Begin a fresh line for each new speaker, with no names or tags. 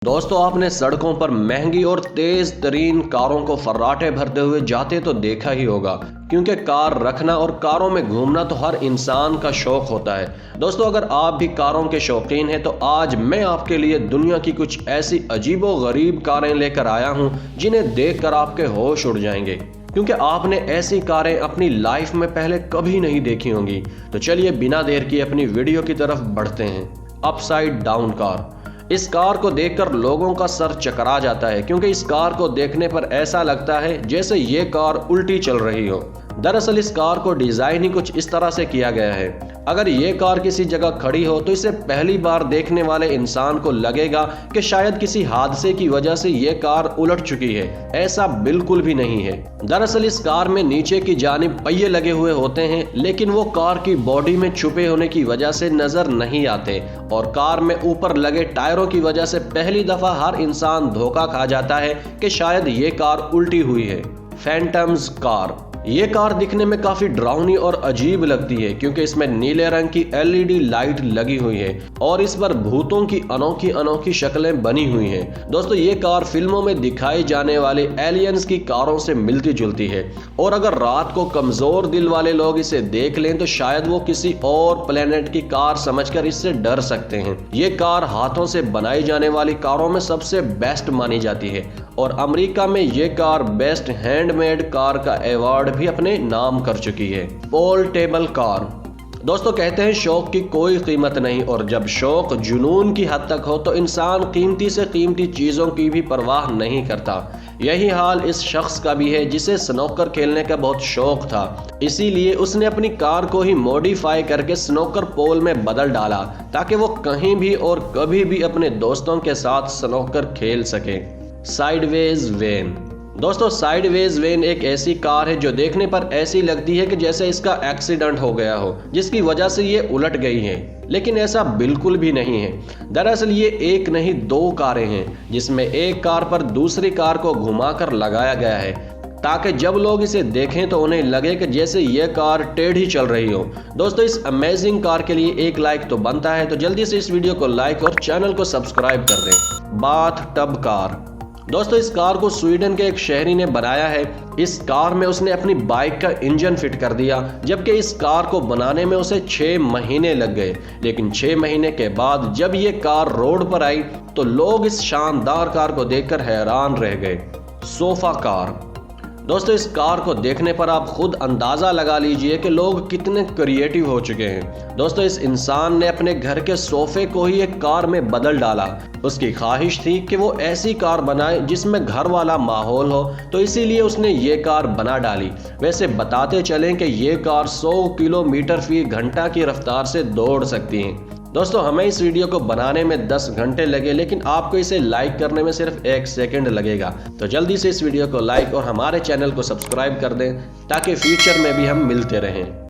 दोस्तों, आपने सड़कों पर महंगी और तेज तरीन कारों को फर्राटे भरते हुए जाते तो देखा ही होगा, क्योंकि कार रखना और कारों में घूमना तो हर इंसान का शौक होता है। दोस्तों, अगर आप भी कारों के शौकीन हैं तो आज मैं आपके लिए दुनिया की कुछ ऐसी अजीबो गरीब कारें लेकर आया हूं जिन्हें देखकर आपके होश उड़ जाएंगे, क्योंकि आपने ऐसी कारें अपनी लाइफ में पहले कभी नहीं देखी होंगी। तो चलिए बिना देर किए अपनी वीडियो की तरफ बढ़ते हैं। Upside down car. इस कार को देखकर लोगों का सर चकरा जाता है, क्योंकि इस कार को देखने पर ऐसा लगता है जैसे ये कार उल्टी चल रही हो। दरअसल इस कार को डिजाइन ही कुछ इस तरह से किया गया है। अगर ये कार किसी जगह खड़ी हो तो इसे पहली बार देखने वाले इंसान को लगेगा कि शायद किसी हादसे की वजह से ये कार उलट चुकी है। ऐसा बिल्कुल भी नहीं है। दरअसल इस कार में नीचे की जानिब पहिए लगे हुए होते हैं, लेकिन वो कार की बॉडी में छुपे होने की वजह से नजर नहीं आते, और कार में ऊपर लगे टायरों की वजह से पहली दफा हर इंसान धोखा खा जाता है कि शायद ये कार उल्टी हुई है। Phantoms car. ये कार दिखने में काफी डरावनी और अजीब लगती है, क्योंकि इसमें नीले रंग की LED लाइट लगी हुई है और इस पर भूतों की अनोखी अनोखी शक्लें बनी हुई हैं। दोस्तों, ये कार फिल्मों में दिखाई जाने वाले एलियंस की कारों से मिलती जुलती है, और अगर रात को कमजोर दिल वाले लोग इसे देख लें तो शायद वो किसी और प्लेनेट की कार समझकर इससे डर सकते हैं। ये कार हाथों से बनाई जाने वाली कारों में सबसे बेस्ट मानी जाती है, और अमेरिका में ये कार बेस्ट हैंडमेड कार का अवार्ड भी अपने नाम कर चुकी है। Portable car. दोस्तों, कहते हैं शौक की कोई कीमत नहीं, और जब शौक जुनून की हद तक हो तो इंसान कीमती से कीमती चीजों की भी परवाह नहीं करता। यही हाल इस शख्स का भी है, जिसे स्नोकर खेलने का बहुत शौक था। इसीलिए उसने अपनी कार को ही मॉडिफाई करके स्नोकर पोल में बदल डाला, ताकि वो कहीं भी और कभी भी अपने दोस्तों के साथ स्नोकर खेल सके। Sideways van. दोस्तों, साइडवेज वैन एक ऐसी कार है जो देखने पर ऐसी लगती है कि जैसे इसका एक्सीडेंट हो गया हो, जिसकी वजह से ये उलट गई है, लेकिन ऐसा बिल्कुल भी नहीं है। दरअसल ये एक नहीं दो कारें हैं, जिसमें एक कार पर दूसरी कार को घुमाकर लगाया गया है, ताकि जब लोग इसे देखें तो उन्हें लगे कि जैसे ये कार टेढ़ी चल रही हो। दोस्तों, इस अमेजिंग कार के लिए एक लाइक तो बनता है, तो जल्दी से इस वीडियो को लाइक और चैनल को सब्सक्राइब कर दें। Bath tub car. दोस्तों, इस कार को स्वीडन के एक शहरी ने बनाया है। इस कार में उसने अपनी बाइक का इंजन फिट कर दिया, जबकि इस कार को बनाने में उसे 6 महीने लग गए। लेकिन 6 महीने के बाद जब ये कार रोड पर आई तो लोग इस शानदार कार को देखकर हैरान रह गए। Sofa car. दोस्तों, इस कार को देखने पर आप खुद अंदाजा लगा लीजिए कि लोग कितने क्रिएटिव हो चुके हैं। दोस्तों, इस इंसान ने अपने घर के सोफे को ही एक कार में बदल डाला। उसकी ख्वाहिश थी कि वो ऐसी कार बनाए जिसमें घर वाला माहौल हो, तो इसीलिए उसने ये कार बना डाली। वैसे बताते चलें कि ये कार 100 किलोमीटर फी घंटा की रफ्तार से दौड़ सकती है। दोस्तों, हमें इस वीडियो को बनाने में 10 घंटे लगे, लेकिन आपको इसे लाइक करने में सिर्फ 1 सेकंड लगेगा। तो जल्दी से इस वीडियो को लाइक और हमारे चैनल को सब्सक्राइब कर दें, ताकि फ्यूचर में भी हम मिलते रहें।